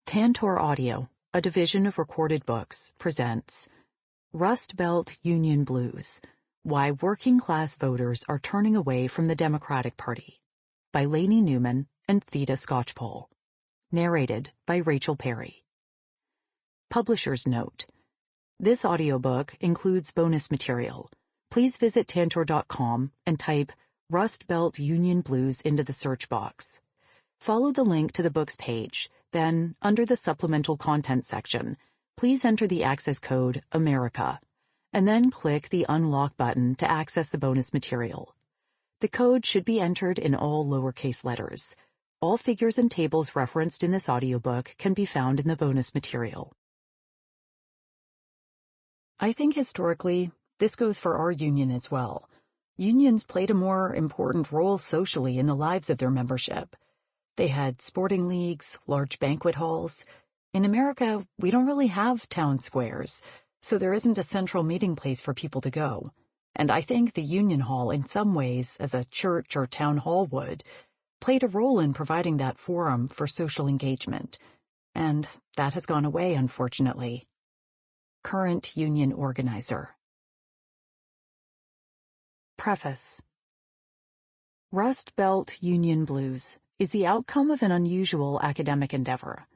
Tantor Audio, a division of Recorded Books, presents Rust Belt Union Blues: Why Working-Class Voters Are Turning Away from the Democratic Party by Lainey, Newman and Theda Skocpol. Narrated by Rachel Perry. Publisher's note: this audiobook includes bonus material. Please visit tantor.com and type Rust Belt Union Blues into the search box. Follow the link to the book's page. Then, under the supplemental content section, please enter the access code AMERICA, and then click the Unlock button to access the bonus material. The code should be entered in all lowercase letters. All figures and tables referenced in this audiobook can be found in the bonus material. I think historically, this goes for our union as well. Unions played a more important role socially in the lives of their membership. They had sporting leagues, large banquet halls. In America, we don't really have town squares, so there isn't a central meeting place for people to go. And I think the Union Hall, in some ways, as a church or town hall would, played a role in providing that forum for social engagement. And that has gone away, unfortunately. Current Union Organizer. Preface. Rust Belt Union Blues is the outcome of an unusual academic endeavor.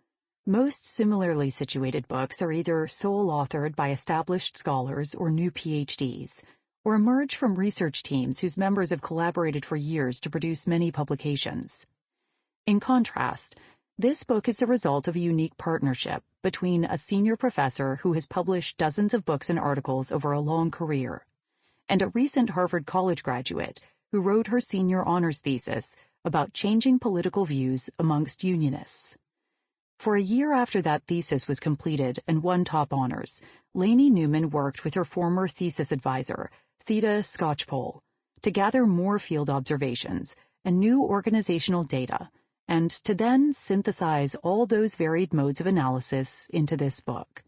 Most similarly situated books are either sole-authored by established scholars or new PhDs, or emerge from research teams whose members have collaborated for years to produce many publications. In contrast, this book is the result of a unique partnership between a senior professor who has published dozens of books and articles over a long career, and a recent Harvard College graduate who wrote her senior honors thesis about changing political views amongst unionists. For a year after that thesis was completed and won top honors, Lainey Newman worked with her former thesis advisor, Theda Skocpol, to gather more field observations and new organizational data, and to then synthesize all those varied modes of analysis into this book.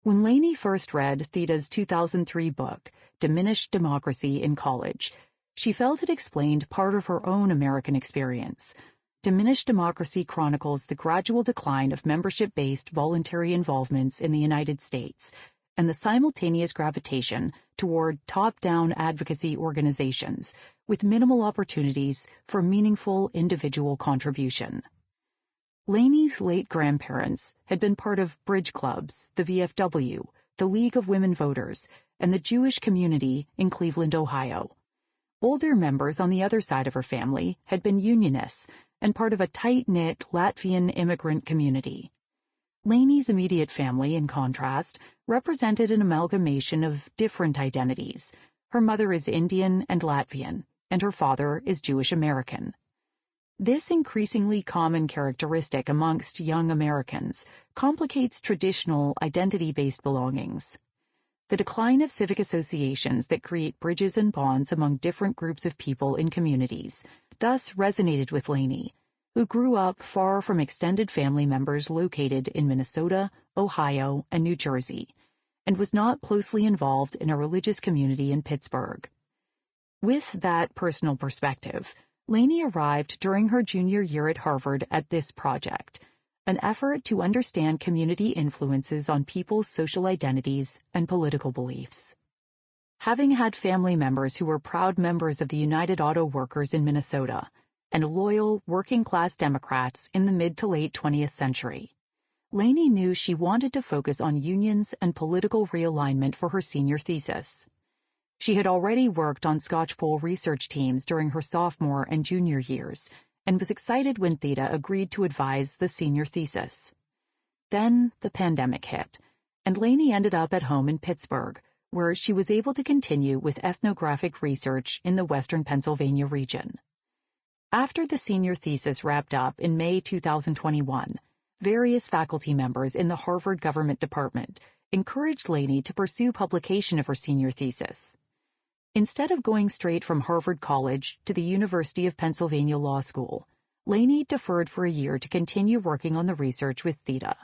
When Lainey first read Theda's 2003 book, Diminished Democracy in College, she felt it explained part of her own American experience. Diminished Democracy chronicles the gradual decline of membership-based voluntary involvements in the United States and the simultaneous gravitation toward top-down advocacy organizations with minimal opportunities for meaningful individual contribution. Lainey's late grandparents had been part of bridge clubs, the VFW, the League of Women Voters, and the Jewish community in Cleveland, Ohio. Older members on the other side of her family had been unionists and part of a tight-knit Latvian immigrant community. Lainey's immediate family, in contrast, represented an amalgamation of different identities. Her mother is Indian and Latvian, and her father is Jewish American. This increasingly common characteristic amongst young Americans complicates traditional identity-based belongings. The decline of civic associations that create bridges and bonds among different groups of people in communities thus resonated with Lainey, who grew up far from extended family members located in Minnesota, Ohio, and New Jersey, and was not closely involved in a religious community in Pittsburgh. With that personal perspective, Lainey arrived during her junior year at Harvard at this project, an effort to understand community influences on people's social identities and political beliefs. Having had family members who were proud members of the United Auto Workers in Minnesota and loyal working-class Democrats in the mid to late 20th century, Lainey knew she wanted to focus on unions and political realignment for her senior thesis. She had already worked on Skocpol research teams during her sophomore and junior years, and was excited when Theda agreed to advise the senior thesis. Then the pandemic hit, and Lainey ended up at home in Pittsburgh, where she was able to continue with ethnographic research in the western Pennsylvania region. After the senior thesis wrapped up in May 2021, various faculty members in the Harvard Government Department encouraged Lainey to pursue publication of her senior thesis. Instead of going straight from Harvard College to the University of Pennsylvania Law School, Lainey deferred for a year to continue working on the research with Theda.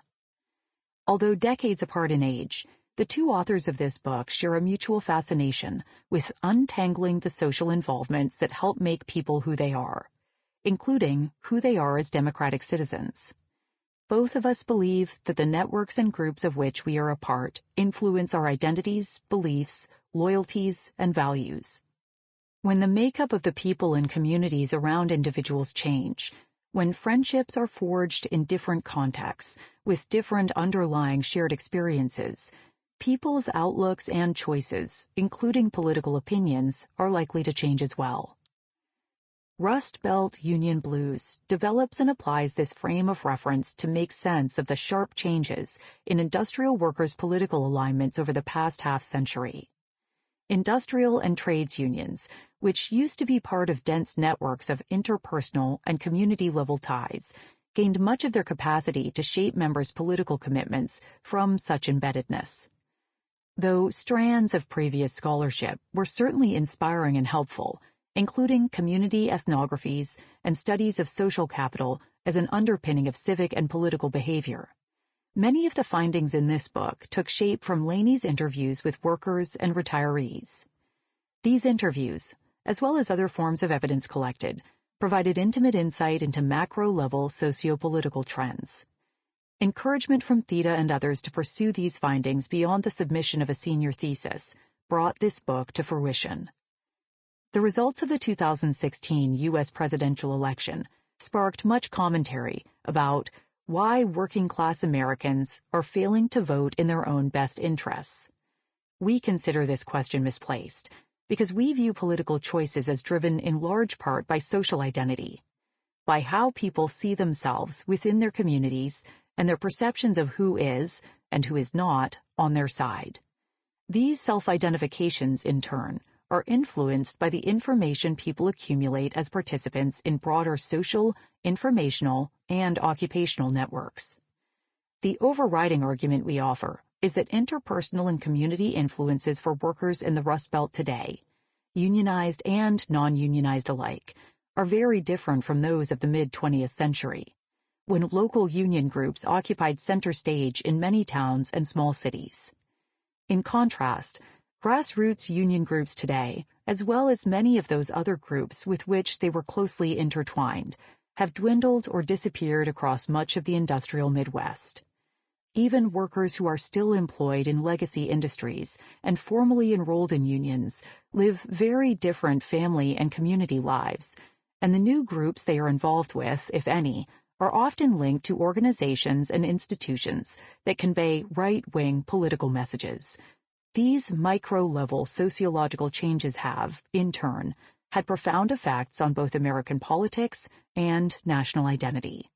Although decades apart in age, the two authors of this book share a mutual fascination with untangling the social involvements that help make people who they are, including who they are as democratic citizens. both of us believe that the networks and groups of which we are a part influence our identities, beliefs, loyalties, and values. When the makeup of the people and communities around individuals change, when friendships are forged in different contexts, with different underlying shared experiences, people's outlooks and choices, including political opinions, are likely to change as well. Rust Belt Union Blues develops and applies this frame of reference to make sense of the sharp changes in industrial workers' political alignments over the past half-century. Industrial and trades unions, which used to be part of dense networks of interpersonal and community-level ties, gained much of their capacity to shape members' political commitments from such embeddedness. Though strands of previous scholarship were certainly inspiring and helpful, including community ethnographies and studies of social capital as an underpinning of civic and political behavior, many of the findings in this book took shape from Lainey's interviews with workers and retirees. These interviews, as well as other forms of evidence collected, provided intimate insight into macro-level socio-political trends. Encouragement from Theda and others to pursue these findings beyond the submission of a senior thesis brought this book to fruition. The results of the 2016 U.S. presidential election sparked much commentary about why working-class Americans are failing to vote in their own best interests. We consider this question misplaced because we view political choices as driven in large part by social identity, by how people see themselves within their communities and their perceptions of who is and who is not on their side. These self-identifications, in turn, are influenced by the information people accumulate as participants in broader social, informational, and occupational networks. The overriding argument we offer is that interpersonal and community influences for workers in the Rust Belt today, unionized and non-unionized alike, are very different from those of the mid-20th century, when local union groups occupied center stage in many towns and small cities. In contrast, grassroots union groups today, as well as many of those other groups with which they were closely intertwined, have dwindled or disappeared across much of the industrial Midwest. Even workers who are still employed in legacy industries and formally enrolled in unions live very different family and community lives, and the new groups they are involved with, if any, are often linked to organizations and institutions that convey right-wing political messages. These micro-level sociological changes have, in turn, had profound effects on both American politics and national identity.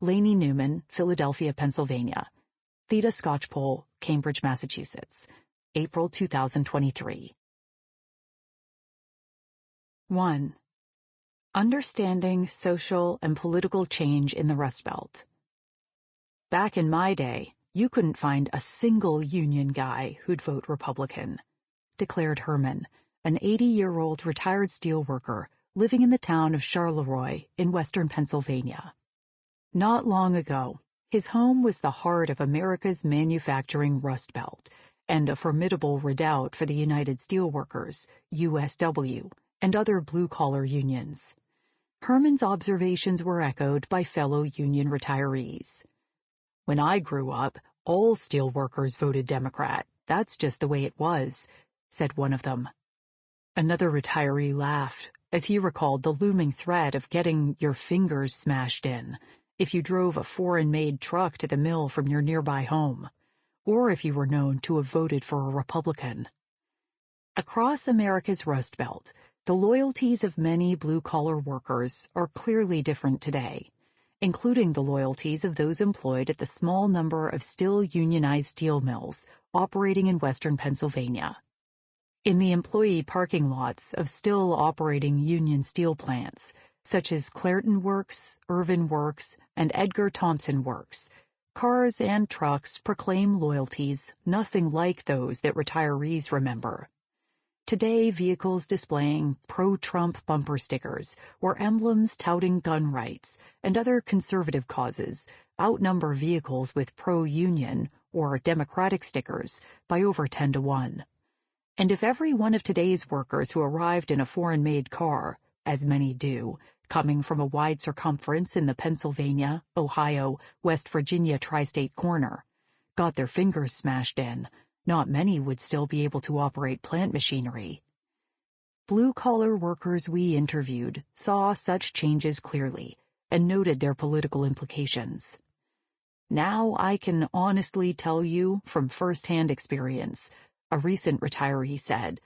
Lainey Newman, Philadelphia, Pennsylvania. Theda Skocpol, Cambridge, Massachusetts. April 2023. 1. Understanding social and political change in the Rust Belt. Back in my day, you couldn't find a single union guy who'd vote Republican, declared Herman, an 80-year-old retired steelworker living in the town of Charleroi in western Pennsylvania. Not long ago, his home was the heart of America's manufacturing Rust Belt and a formidable redoubt for the United Steelworkers, USW, and other blue-collar unions. Herman's observations were echoed by fellow union retirees. When I grew up, all steelworkers voted Democrat. That's just the way it was, said one of them. Another retiree laughed as he recalled the looming threat of getting your fingers smashed in if you drove a foreign-made truck to the mill from your nearby home, or if you were known to have voted for a Republican. Across America's Rust Belt, the loyalties of many blue-collar workers are clearly different today, including the loyalties of those employed at the small number of still unionized steel mills operating in western Pennsylvania. In the employee parking lots of still operating union steel plants, such as Clairton Works, Irvin Works, and Edgar Thompson Works, cars and trucks proclaim loyalties nothing like those that retirees remember. Today, vehicles displaying pro-Trump bumper stickers or emblems touting gun rights and other conservative causes outnumber vehicles with pro-union or Democratic stickers by over 10 to 1. And if every one of today's workers who arrived in a foreign-made car, as many do, coming from a wide circumference in the Pennsylvania, Ohio, West Virginia tri-state corner, got their fingers smashed in, not many would still be able to operate plant machinery. Blue-collar workers we interviewed saw such changes clearly and noted their political implications. Now I can honestly tell you from first-hand experience, a recent retiree said,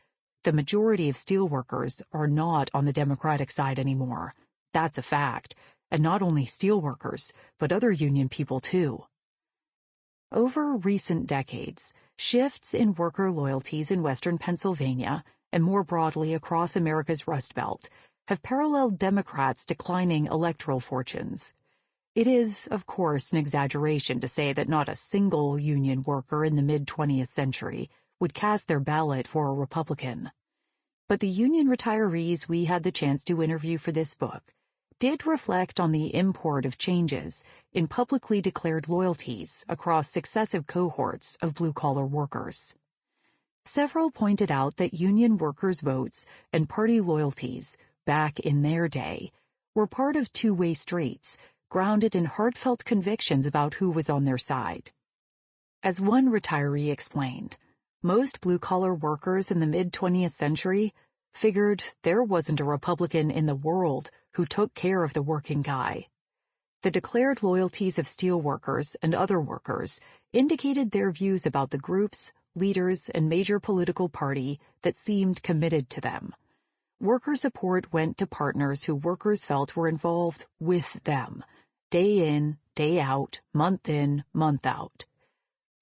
the majority of steelworkers are not on the Democratic side anymore. That's a fact, and not only steelworkers, but other union people too. Over recent decades, shifts in worker loyalties in western Pennsylvania, and more broadly across America's Rust Belt, have paralleled Democrats' declining electoral fortunes. It is, of course, an exaggeration to say that not a single union worker in the mid-20th century would cast their ballot for a Republican. But the union retirees we had the chance to interview for this book did reflect on the import of changes in publicly declared loyalties across successive cohorts of blue-collar workers. Several pointed out that union workers' votes and party loyalties, back in their day, were part of two-way streets, grounded in heartfelt convictions about who was on their side. As one retiree explained, most blue-collar workers in the mid-20th century figured there wasn't a Republican in the world who took care of the working guy. The declared loyalties of steelworkers and other workers indicated their views about the groups, leaders, and major political party that seemed committed to them. Worker support went to partners who workers felt were involved with them, day in, day out, month in, month out.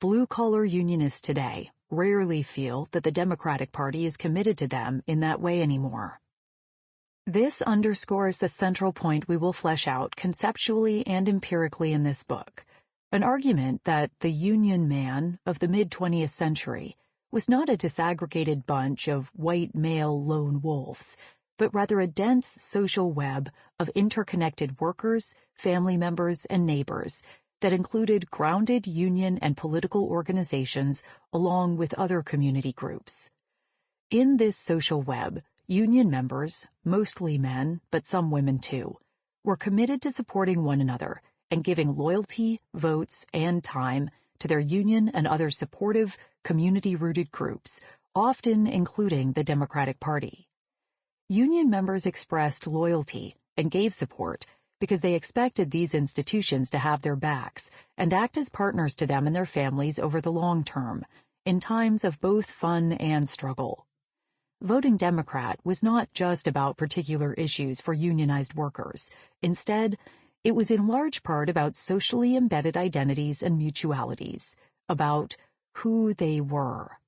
Blue-collar unionists today rarely feel that the Democratic Party is committed to them in that way anymore. This underscores the central point we will flesh out conceptually and empirically in this book, an argument that the union man of the mid-20th century was not a disaggregated bunch of white male lone wolves, but rather a dense social web of interconnected workers, family members, and neighbors that included grounded union and political organizations along with other community groups. In this social web, union members, mostly men, but some women too, were committed to supporting one another and giving loyalty, votes, and time to their union and other supportive, community-rooted groups, often including the Democratic Party. Union members expressed loyalty and gave support because they expected these institutions to have their backs and act as partners to them and their families over the long term, in times of both fun and struggle. Voting Democrat was not just about particular issues for unionized workers. Instead, it was in large part about socially embedded identities and mutualities, about who they were.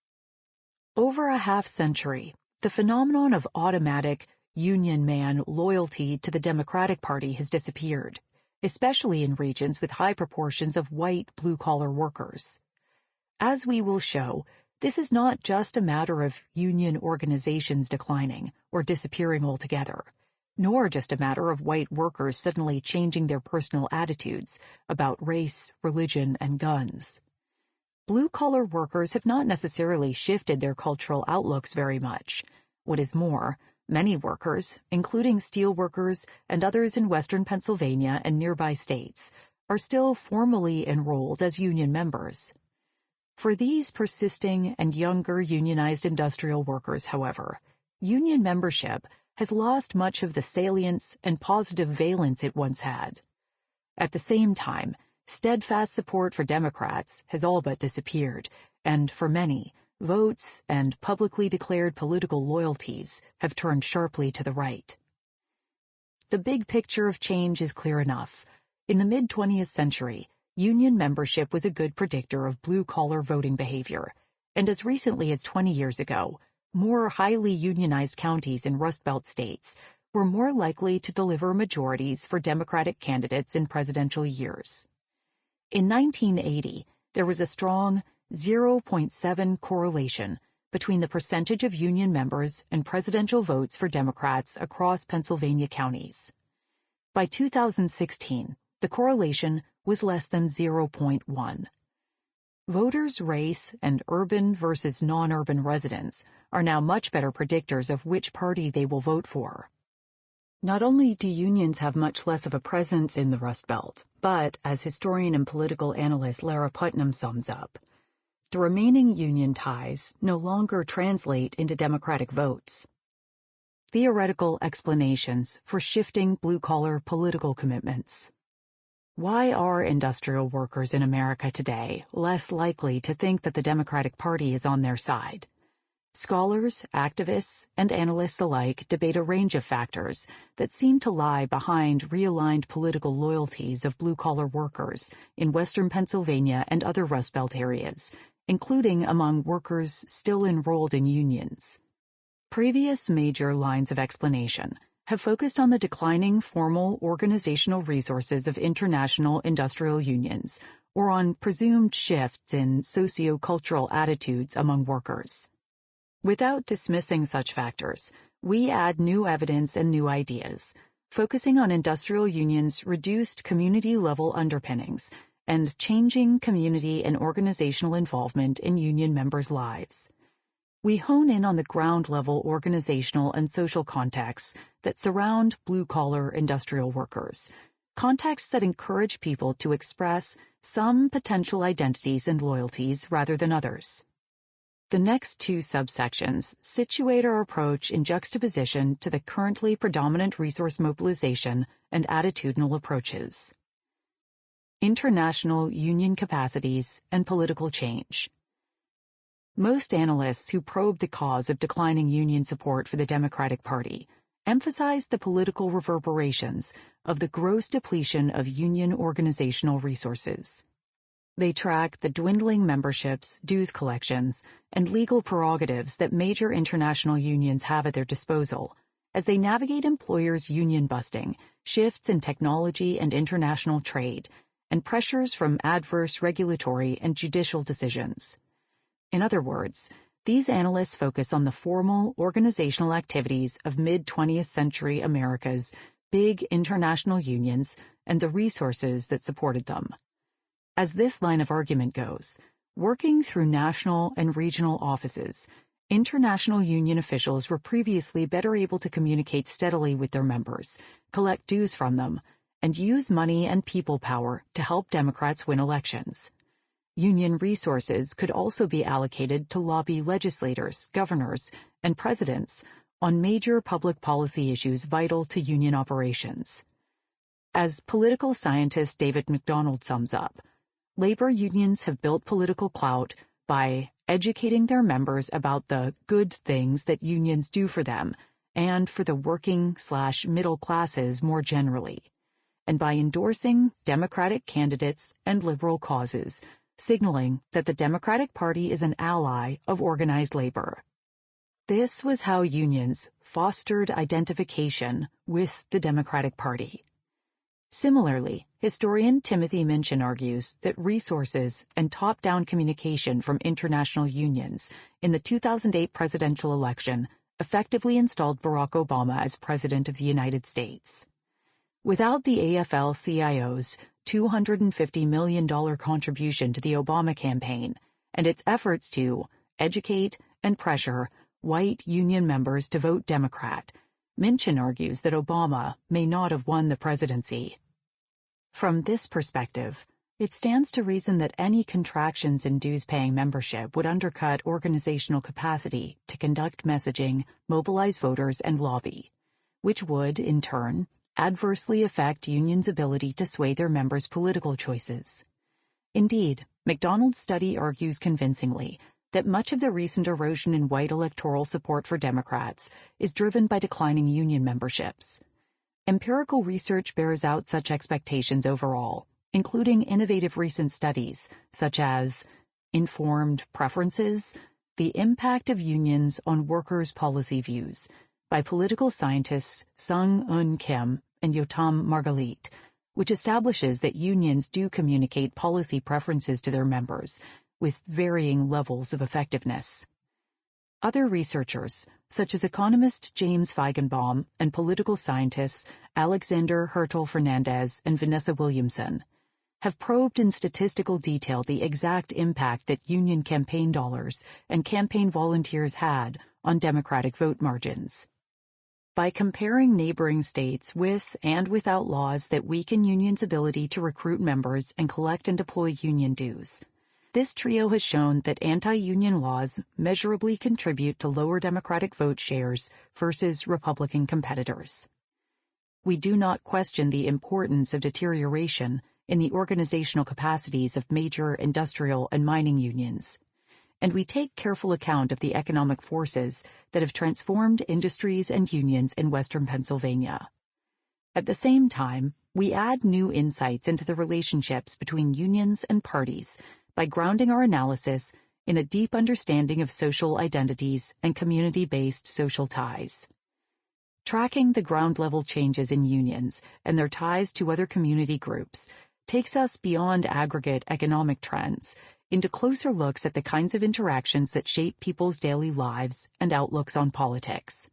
Over a half-century, the phenomenon of automatic union man loyalty to the Democratic Party has disappeared, especially in regions with high proportions of white blue-collar workers. As we will show, this is not just a matter of union organizations declining or disappearing altogether, nor just a matter of white workers suddenly changing their personal attitudes about race, religion, and guns. Blue-collar workers have not necessarily shifted their cultural outlooks very much. What is more, many workers, including steel workers and others in western Pennsylvania and nearby states, are still formally enrolled as union members. For these persisting and younger unionized industrial workers, however, union membership has lost much of the salience and positive valence it once had. At the same time, steadfast support for Democrats has all but disappeared, and for many, votes and publicly declared political loyalties have turned sharply to the right. The big picture of change is clear enough. In the mid-20th century, union membership was a good predictor of blue-collar voting behavior, and as recently as 20 years ago, more highly unionized counties in Rust Belt states were more likely to deliver majorities for Democratic candidates in presidential years. In 1980, there was a strong 0.7 correlation between the percentage of union members and presidential votes for Democrats across Pennsylvania counties. By 2016, the correlation was less than 0.1. Voters' race and urban versus non-urban residents are now much better predictors of which party they will vote for. Not only do unions have much less of a presence in the Rust Belt, but, as historian and political analyst Lara Putnam sums up, the remaining union ties no longer translate into Democratic votes. Theoretical explanations for shifting blue-collar political commitments. Why are industrial workers in America today less likely to think that the Democratic Party is on their side? Scholars, activists, and analysts alike debate a range of factors that seem to lie behind realigned political loyalties of blue-collar workers in western Pennsylvania and other Rust Belt areas, including among workers still enrolled in unions. Previous major lines of explanation have focused on the declining formal organizational resources of international industrial unions, or on presumed shifts in socio-cultural attitudes among workers. Without dismissing such factors, we add new evidence and new ideas, focusing on industrial unions' reduced community-level underpinnings and changing community and organizational involvement in union members' lives. We hone in on the ground-level organizational and social contexts that surround blue-collar industrial workers, contexts that encourage people to express some potential identities and loyalties rather than others. The next two subsections situate our approach in juxtaposition to the currently predominant resource mobilization and attitudinal approaches. International union capacities and political change. Most analysts who probe the cause of declining union support for the Democratic Party emphasize the political reverberations of the gross depletion of union organizational resources. They track the dwindling memberships, dues collections, and legal prerogatives that major international unions have at their disposal as they navigate employers' union busting, shifts in technology and international trade, and pressures from adverse regulatory and judicial decisions. In other words, these analysts focus on the formal organizational activities of mid-20th century America's big international unions and the resources that supported them. As this line of argument goes, working through national and regional offices, international union officials were previously better able to communicate steadily with their members, collect dues from them, and use money and people power to help Democrats win elections. Union resources could also be allocated to lobby legislators, governors, and presidents on major public policy issues vital to union operations. As political scientist David McDonald sums up, labor unions have built political clout by educating their members about the good things that unions do for them and for the working/middle classes more generally, and by endorsing Democratic candidates and liberal causes, signaling that the Democratic Party is an ally of organized labor. This was how unions fostered identification with the Democratic Party. Similarly, historian Timothy Minchin argues that resources and top-down communication from international unions in the 2008 presidential election effectively installed Barack Obama as President of the United States. Without the AFL-CIO's $250 million contribution to the Obama campaign and its efforts to educate and pressure white union members to vote Democrat, Minchin argues that Obama may not have won the presidency. From this perspective, it stands to reason that any contractions in dues-paying membership would undercut organizational capacity to conduct messaging, mobilize voters, and lobby, which would, in turn, adversely affect unions' ability to sway their members' political choices. Indeed, McDonald's study argues convincingly that much of the recent erosion in white electoral support for Democrats is driven by declining union memberships. Empirical research bears out such expectations overall, including innovative recent studies such as Informed Preferences, The Impact of Unions on Workers' Policy Views, by political scientists Sung-Eun Kim and Yotam Margalit, which establishes that unions do communicate policy preferences to their members, with varying levels of effectiveness. Other researchers, such as economist James Feigenbaum and political scientists Alexander Hertel-Fernandez and Vanessa Williamson, have probed in statistical detail the exact impact that union campaign dollars and campaign volunteers had on Democratic vote margins. by comparing neighboring states with and without laws that weaken unions' ability to recruit members and collect and deploy union dues. This trio has shown that anti-union laws measurably contribute to lower Democratic vote shares versus Republican competitors. We do not question the importance of deterioration in the organizational capacities of major industrial and mining unions, and we take careful account of the economic forces that have transformed industries and unions in Western Pennsylvania. At the same time, we add new insights into the relationships between unions and parties by grounding our analysis in a deep understanding of social identities and community-based social ties. Tracking the ground-level changes in unions and their ties to other community groups takes us beyond aggregate economic trends into closer looks at the kinds of interactions that shape people's daily lives and outlooks on politics.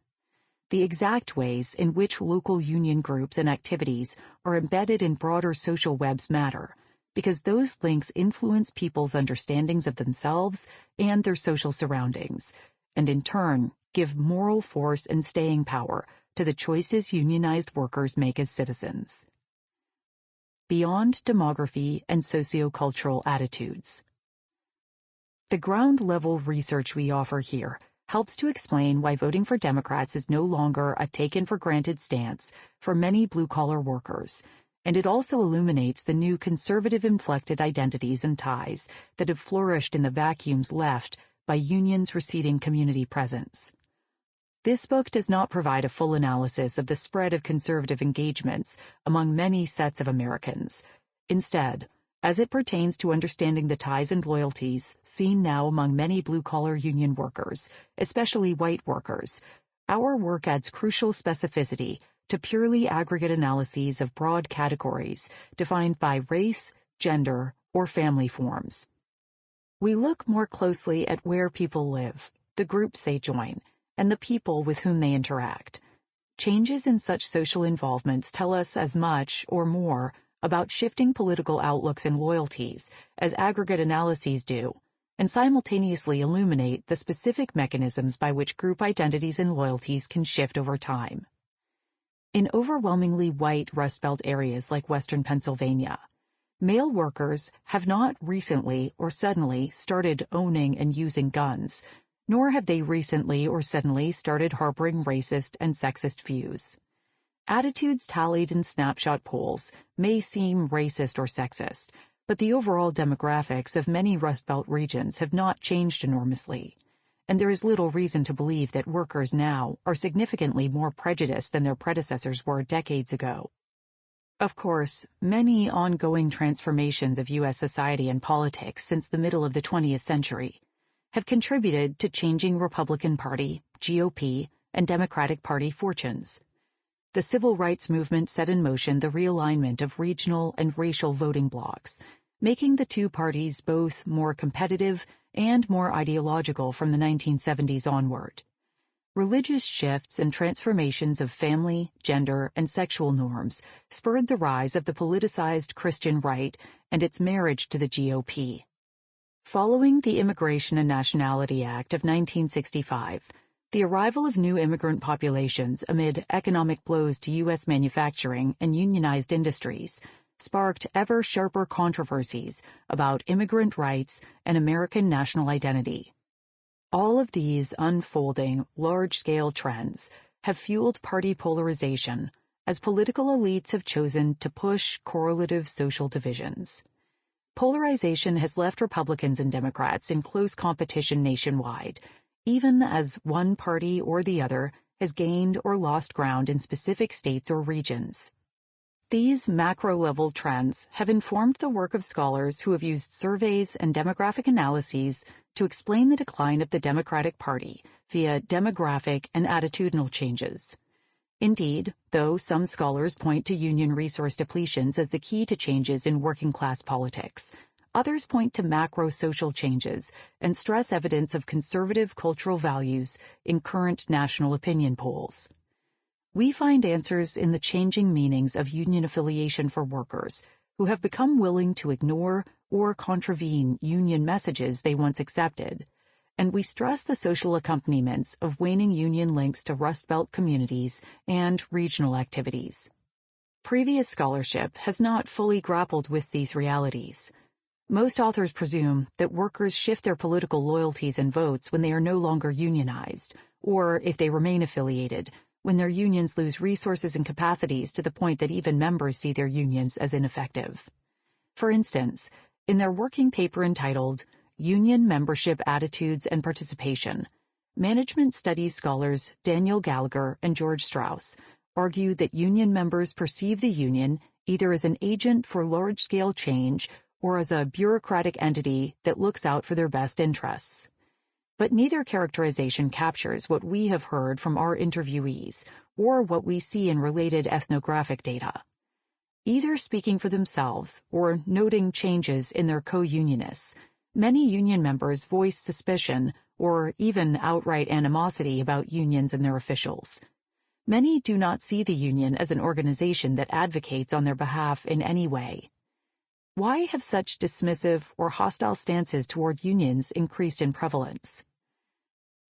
The exact ways in which local union groups and activities are embedded in broader social webs matter, because those links influence people's understandings of themselves and their social surroundings, and in turn give moral force and staying power to the choices unionized workers make as citizens. Beyond demography and sociocultural attitudes. The ground-level research we offer here helps to explain why voting for Democrats is no longer a taken-for-granted stance for many blue-collar workers, and it also illuminates the new conservative-inflected identities and ties that have flourished in the vacuums left by unions' receding community presence. This book does not provide a full analysis of the spread of conservative engagements among many sets of Americans. Instead, as it pertains to understanding the ties and loyalties seen now among many blue-collar union workers, especially white workers, our work adds crucial specificity to purely aggregate analyses of broad categories defined by race, gender, or family forms. We look more closely at where people live, the groups they join, and the people with whom they interact. Changes in such social involvements tell us as much or more about shifting political outlooks and loyalties as aggregate analyses do, and simultaneously illuminate the specific mechanisms by which group identities and loyalties can shift over time. In overwhelmingly white Rust Belt areas like Western Pennsylvania, male workers have not recently or suddenly started owning and using guns, nor have they recently or suddenly started harboring racist and sexist views. Attitudes tallied in snapshot polls may seem racist or sexist, but the overall demographics of many Rust Belt regions have not changed enormously, and there is little reason to believe that workers now are significantly more prejudiced than their predecessors were decades ago. Of course, many ongoing transformations of U.S. society and politics since the middle of the 20th century have contributed to changing Republican Party, GOP, and Democratic Party fortunes. The civil rights movement set in motion the realignment of regional and racial voting blocs, making the two parties both more competitive and more ideological from the 1970s onward. Religious shifts and transformations of family, gender, and sexual norms spurred the rise of the politicized Christian right and its marriage to the GOP. Following the Immigration and Nationality Act of 1965, the arrival of new immigrant populations amid economic blows to U.S. manufacturing and unionized industries sparked ever sharper controversies about immigrant rights and American national identity. All of these unfolding, large-scale trends have fueled party polarization as political elites have chosen to push correlative social divisions. Polarization has left Republicans and Democrats in close competition nationwide, even as one party or the other has gained or lost ground in specific states or regions. These macro-level trends have informed the work of scholars who have used surveys and demographic analyses to explain the decline of the Democratic Party via demographic and attitudinal changes. Indeed, though some scholars point to union resource depletions as the key to changes in working-class politics, others point to macro-social changes and stress evidence of conservative cultural values in current national opinion polls. We find answers in the changing meanings of union affiliation for workers who have become willing to ignore or contravene union messages they once accepted, and we stress the social accompaniments of waning union links to Rust Belt communities and regional activities. Previous scholarship has not fully grappled with these realities. Most authors presume that workers shift their political loyalties and votes when they are no longer unionized, or if they remain affiliated, when their unions lose resources and capacities to the point that even members see their unions as ineffective. For instance, in their working paper entitled Union Membership Attitudes and Participation, management studies scholars Daniel Gallagher and George Strauss argue that union members perceive the union either as an agent for large-scale change or as a bureaucratic entity that looks out for their best interests. But neither characterization captures what we have heard from our interviewees or what we see in related ethnographic data. Either speaking for themselves or noting changes in their co-unionists, many union members voice suspicion or even outright animosity about unions and their officials. Many do not see the union as an organization that advocates on their behalf in any way. Why have such dismissive or hostile stances toward unions increased in prevalence?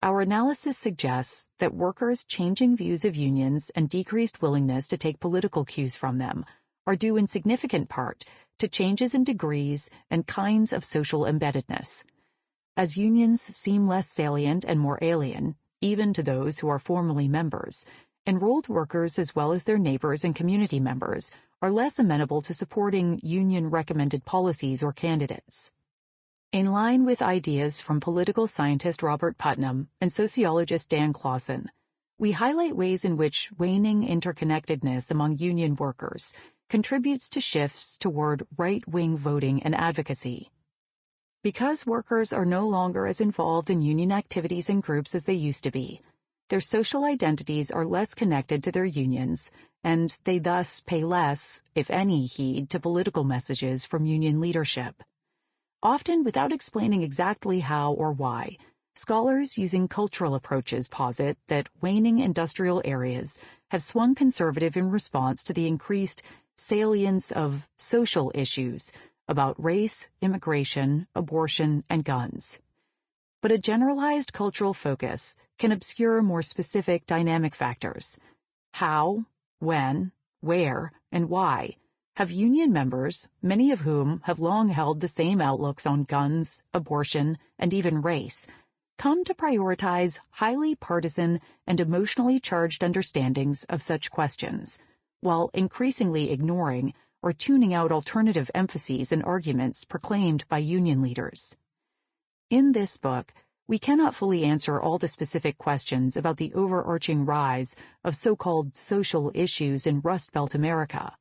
Our analysis suggests that workers' changing views of unions and decreased willingness to take political cues from them are due in significant part to changes in degrees and kinds of social embeddedness. As unions seem less salient and more alien, even to those who are formally members, enrolled workers as well as their neighbors and community members are less amenable to supporting union-recommended policies or candidates. In line with ideas from political scientist Robert Putnam and sociologist Dan Clausen, we highlight ways in which waning interconnectedness among union workers contributes to shifts toward right-wing voting and advocacy. Because workers are no longer as involved in union activities and groups as they used to be, their social identities are less connected to their unions, and they thus pay less, if any, heed to political messages from union leadership. Often without explaining exactly how or why, scholars using cultural approaches posit that waning industrial areas have swung conservative in response to the increased salience of social issues about race, immigration, abortion, and guns. But a generalized cultural focus can obscure more specific dynamic factors. How, when, where, and why have union members, many of whom have long held the same outlooks on guns, abortion, and even race, come to prioritize highly partisan and emotionally charged understandings of such questions, while increasingly ignoring or tuning out alternative emphases and arguments proclaimed by union leaders? In this book, we cannot fully answer all the specific questions about the overarching rise of so-called social issues in Rust Belt America,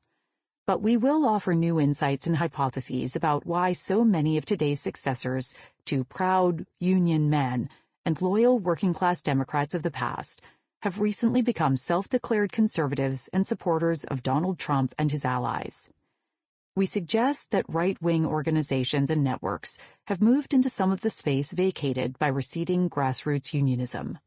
but we will offer new insights and hypotheses about why so many of today's successors to proud union men and loyal working-class Democrats of the past have recently become self-declared conservatives and supporters of Donald Trump and his allies. We suggest that right-wing organizations and networks have moved into some of the space vacated by receding grassroots unionism.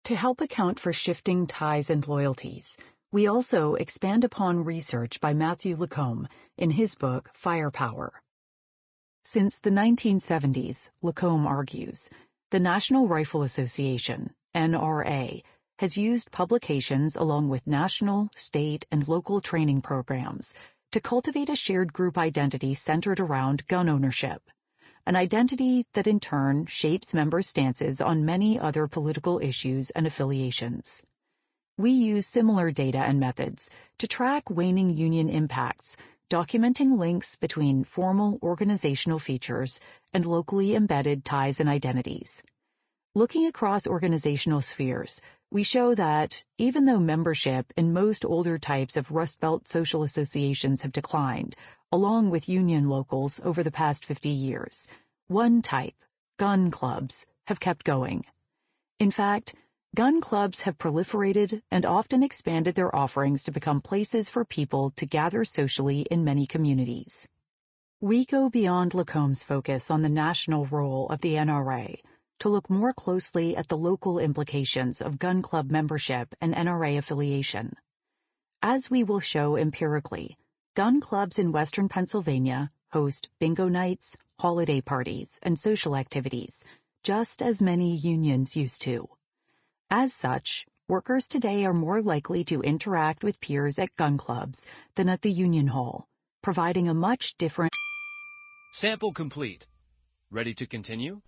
To help account for shifting ties and loyalties, we also expand upon research by Matthew Lacombe in his book Firepower. Since the 1970s, Lacombe argues, the National Rifle Association, NRA, has used publications along with national, state, and local training programs to cultivate a shared group identity centered around gun ownership, an identity that in turn shapes members' stances on many other political issues and affiliations. We use similar data and methods to track waning union impacts, documenting links between formal organizational features and locally embedded ties and identities. Looking across organizational spheres, we show that, even though membership in most older types of Rust Belt social associations have declined, along with union locals over the past 50 years, one type, gun clubs, have kept going. In fact, gun clubs have proliferated and often expanded their offerings to become places for people to gather socially in many communities. We go beyond Lacombe's focus on the national role of the NRA to look more closely at the local implications of gun club membership and NRA affiliation. As we will show empirically, gun clubs in western Pennsylvania host bingo nights, holiday parties, and social activities just as many unions used to. As such, workers today are more likely to interact with peers at gun clubs than at the union hall, providing a much different... Sample complete. Ready to continue?